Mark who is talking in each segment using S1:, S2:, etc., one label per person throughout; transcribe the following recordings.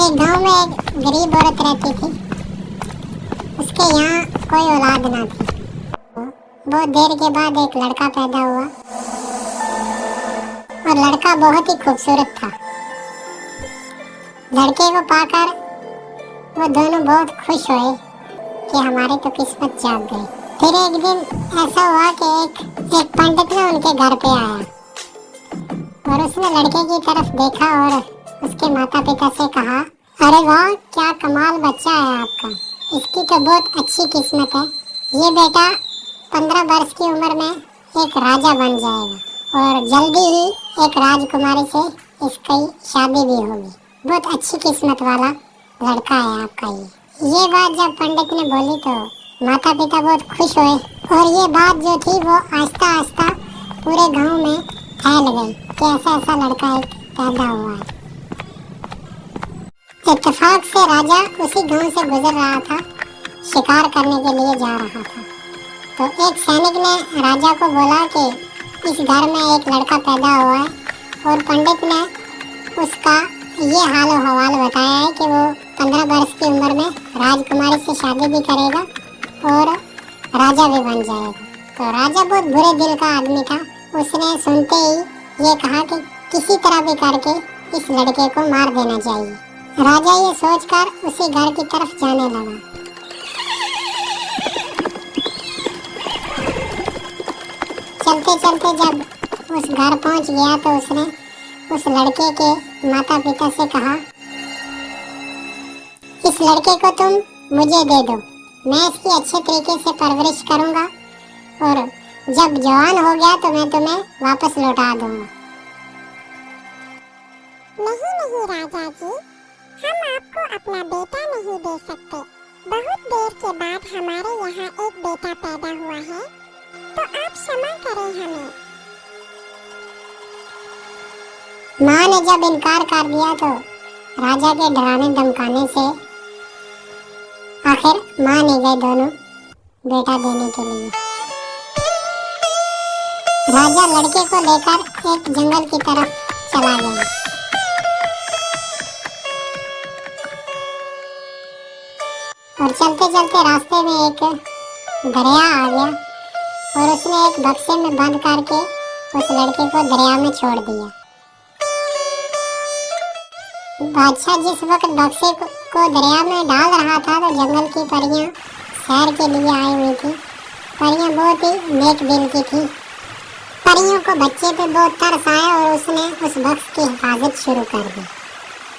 S1: एक गांव में एक गरीब औरत रहती थी। उसके यहाँ कोई औलाद ना थी। बहुत देर के बाद एक लड़का पैदा हुआ और लड़का बहुत ही खूबसूरत था। लड़के को पाकर वो दोनों बहुत खुश हुए कि हमारी तो किस्मत जाग गई। फिर एक दिन ऐसा हुआ कि एक पंडित ना उनके घर पे आया और उसने लड़के की तरफ देखा और उसके माता पिता से कहा, अरे वाह, क्या कमाल बच्चा है आपका। इसकी तो बहुत अच्छी किस्मत है। ये बेटा 15 वर्ष की उम्र में एक राजा बन जाएगा और जल्दी ही एक राजकुमारी से इसकी शादी भी होगी। बहुत अच्छी किस्मत वाला लड़का है आपका ये बात जब पंडित ने बोली तो माता पिता बहुत खुश हुए और ये बात जो थी वो आस्ता आस्ता पूरे गांव में फैल गई कि ऐसा ऐसा लड़का एक पैदा हुआ है। इत्तेफाक से राजा उसी गांव से गुजर रहा था, शिकार करने के लिए जा रहा था। तो एक सैनिक ने राजा को बोला कि इस घर में एक लड़का पैदा हुआ है और पंडित ने उसका ये हाल हवाल बताया है कि वो 15 वर्ष की उम्र में राजकुमारी से शादी भी करेगा और राजा भी बन जाएगा। तो राजा बहुत बुरे दिल का आदमी था। उसने सुनते ही ये कहा कि किसी तरह भी करके इस लड़के को मार देना चाहिए। राजा ये सोचकर उसी घर की तरफ जाने लगा। चलते चलते जब उस घर पहुंच गया तो उसने उस लड़के के माता पिता से कहा, इस लड़के को तुम मुझे दे दो, मैं इसकी अच्छे तरीके से परवरिश करूंगा और जब जवान हो गया तो मैं तुम्हें वापस लौटा दूंगा।
S2: नहीं नहीं राजा जी, हम आपको अपना बेटा नहीं दे सकते। बहुत देर के बाद हमारे यहाँ एक बेटा पैदा हुआ है, तो आप क्षमा करें हमें।
S1: माँ ने जब इनकार कर दिया तो राजा के डराने धमकाने से आखिर मान ही गए दोनों बेटा देने के लिए। राजा लड़के को लेकर एक जंगल की तरफ चला गया। और चलते चलते रास्ते में एक दरिया आ गया और उसने एक बक्से में बंद करके उस लड़के को दरिया में छोड़ दिया। बादशाह जिस वक्त बक्से को दरिया में डाल रहा था तो जंगल की परियां सैर के लिए आई हुई थी। परियां बहुत ही नेक दिल की थी। परियों को बच्चे पे बहुत तरस आया और उसने उस बक्स की हिफाजत शुरू कर दी।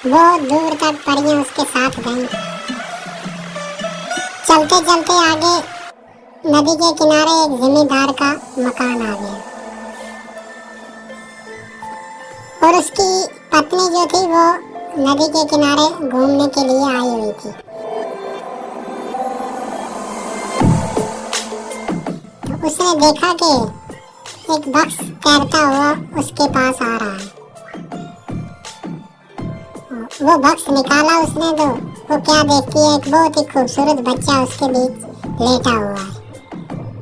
S1: बहुत दूर तक परियां उसके साथ गईं। चलते चलते आगे नदी के किनारे एक जमींदार का मकान आ गया और उसकी पत्नी जो थी वो नदी के किनारे घूमने के लिए आई हुई थी। तो उसने देखा कि एक बक्स तैरता हुआ उसके पास आ रहा है। वो बक्स निकाला उसने तो वो क्या देखती है, एक बहुत ही खूबसूरत बच्चा उसके बीच लेटा हुआ है।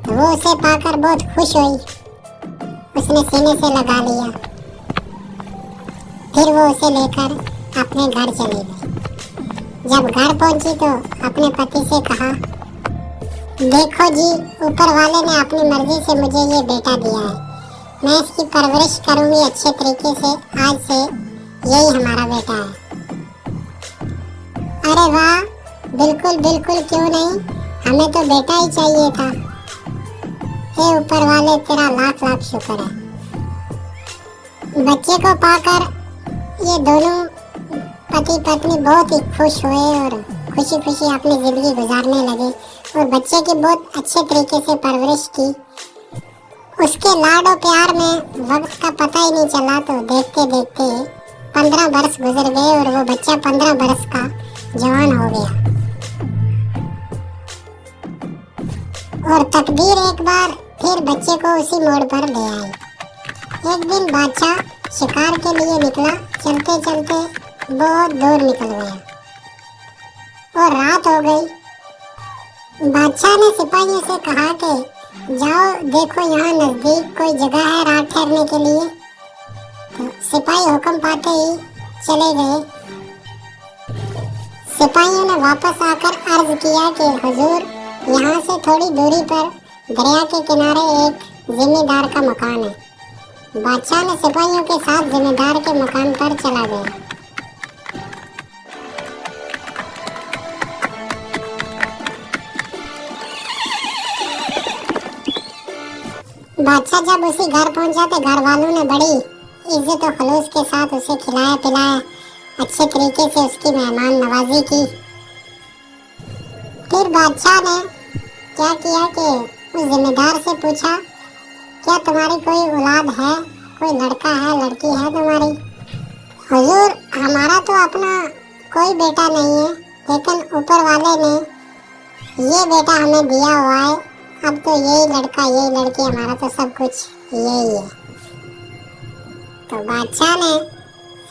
S1: तो वो उसे पाकर बहुत खुश हुई, उसने सीने से लगा लिया। फिर वो उसे लेकर अपने घर चली गई। जब घर पहुंची तो अपने पति से कहा, देखो जी, ऊपर वाले ने अपनी मर्जी से मुझे ये बेटा दिया है। मैं इसकी परवरिश करूंगी अच्छे तरीके से। आज से यही हमारा बेटा है। अरे वाह, बिल्कुल बिल्कुल, क्यों नहीं, हमें तो बेटा ही चाहिए था। हे ऊपर वाले, तेरा लाख लाख शुक्र है। बच्चे को पाकर ये दोनों पति पत्नी बहुत ही खुश हुए और खुशी खुशी अपनी जिंदगी गुजारने लगे और बच्चे की बहुत अच्छे तरीके से परवरिश की। उसके लाड और प्यार में वक्त का पता ही नहीं चला। तो देखते देखते 15 वर्ष गुजर गए और वो बच्चा 15 वर्ष का जवान हो गया। और तकदीर एक बार फिर बच्चे को उसी मोड़ पर ले आई। एक दिन बादशाह शिकार के लिए निकला। चलते चलते बहुत दूर निकल गया और रात हो गई। बादशाह ने सिपाहियों से कहा कि जाओ देखो, यहाँ नजदीक कोई जगह है रात ठहरने के लिए। तो सिपाही हुक्म पाते ही चले गए। सिपाहियों ने वापस आकर अर्ज किया कि हुजूर, यहाँ से थोड़ी दूरी पर दरिया के किनारे एक जिम्मेदार का मकान है। बादशाह ने सिपाहियों के साथ जिम्मेदार के मकान पर चला गया। बादशाह जब उसी घर पहुंचा तो घर वालों ने बड़ी इज्जत और खलूस के साथ उसे खिलाया पिलाया, अच्छे तरीके से उसकी मेहमान नवाजी की। फिर बादशाह ने क्या किया कि उस जिम्मेदार से पूछा, क्या तुम्हारी कोई औलाद है, कोई लड़का है, लड़की है तुम्हारी? हुजूर, हमारा तो अपना कोई बेटा नहीं है, लेकिन ऊपर वाले ने ये बेटा हमें दिया हुआ है। अब तो यही लड़का यही लड़की, हमारा तो सब कुछ यही है। तो बादशाह ने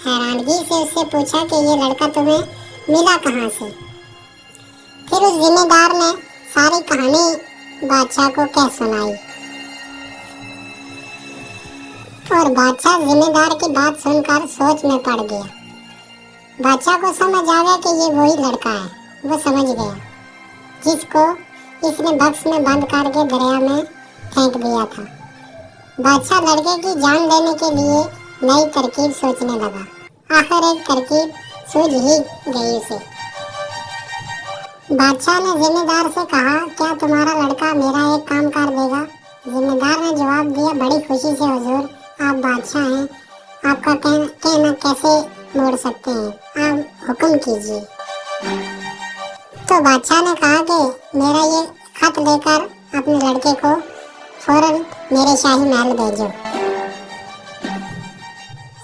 S1: हैरानगी से उससे पूछा कि ये लड़का तुम्हें मिला कहाँ से? फिर उस जिम्मेदार ने सारी कहानी बादशाह को कह सुनाई और बादशाह जिम्मेदार की बात सुनकर सोच में पड़ गया। बादशाह को समझ आ गया कि ये वही लड़का है। वो समझ गया जिसको इसने बक्स में बंद करके दरिया में फेंक दिया था। बादशाह लड़के की जान लेने के लिए नई तरकीब सोचने लगा। आखिर एक तरकीब सूझ ही गई उसे। बादशाह ने जिम्मेदार से कहा, क्या तुम्हारा लड़का मेरा एक काम कर देगा? जिम्मेदार ने जवाब दिया, बड़ी खुशी से हुजूर, आप बादशाह हैं, आपका कहना कैसे मोड़ सकते हैं, आप हुक्म कीजिए। तो बादशाह ने कहा कि मेरा ये खत लेकर अपने लड़के को फौरन मेरे शाही महल भेजो।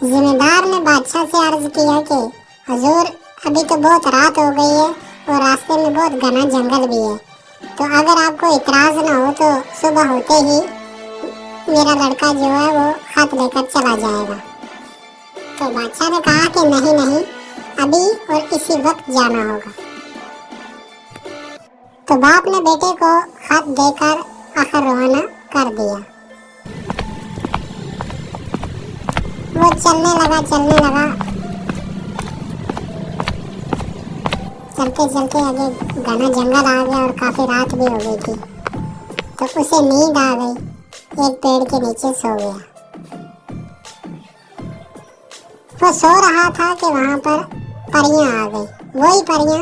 S1: जिम्मेदार ने बादशाह से अर्ज किया कि हुजूर, अभी तो बहुत रात हो गई है और रास्ते में बहुत घना जंगल भी है, तो अगर आपको इतराज ना हो तो सुबह होते ही मेरा लड़का जो है वो खत लेकर चला जाएगा। तो बादशाह ने कहा कि नहीं, अभी और इसी वक्त जाना होगा। तो बाप ने बेटे को खत देकर आखिर रवाना कर दिया। वो चलने लगा। चलते आगे घना जंगल आ गया और काफी रात भी हो गई थी। तो उसे नींद आ गई, एक पेड़ के नीचे सो गया। वो सो रहा था कि वहां पर परियां आ गई, वही परियां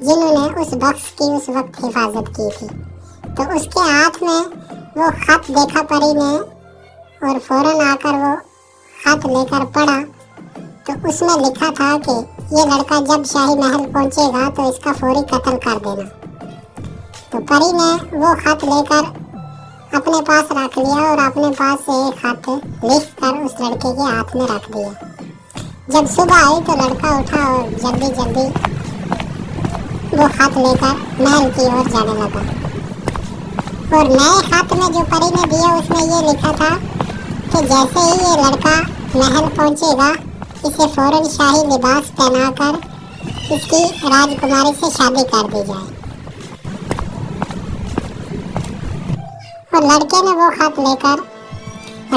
S1: जिन्होंने उस बक्स की उस वक्त हिफाजत की थी। तो उसके हाथ में वो खत देखा परी ने और फौरन आकर वो खत लेकर पढ़ा। तो उसमें लिखा था कि ये लड़का जब शाही महल पहुंचेगा तो इसका फौरी कत्ल कर देना। तो परी ने वो खत लेकर अपने पास रख लिया और अपने पास से एक खत लिखकर उस लड़के के हाथ में रख दिया। जब सुबह आई तो लड़का उठा और जल्दी वो खत लेकर महल की ओर जाने लगा। और नए खत में जो परी ने दिया उसमें ये लिखा था कि जैसे ही ये लड़का महल पहुंचेगा, इसे फौरन शाही लिबास पहनाकर इसकी राजकुमारी से शादी कर दी जाए। और लड़के ने वो खत लेकर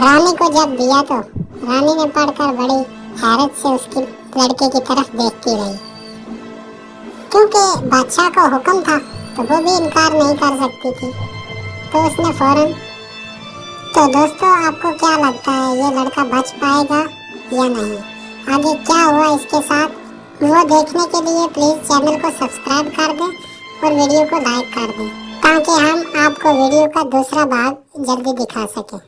S1: रानी को जब दिया तो रानी ने पढ़कर बड़ी हैरत से उसकी लड़के की तरफ देखती रही। क्योंकि बादशाह का हुक्म था तो वो भी इनकार नहीं कर सकती थी। तो उसने फौरन। तो दोस्तों, आपको क्या लगता है, ये लड़का बच पाएगा या नहीं? आगे क्या हुआ इसके साथ, वो देखने के लिए प्लीज़ चैनल को सब्सक्राइब कर दें और वीडियो को लाइक कर दें, ताकि हम आपको वीडियो का दूसरा भाग जल्दी दिखा सकें।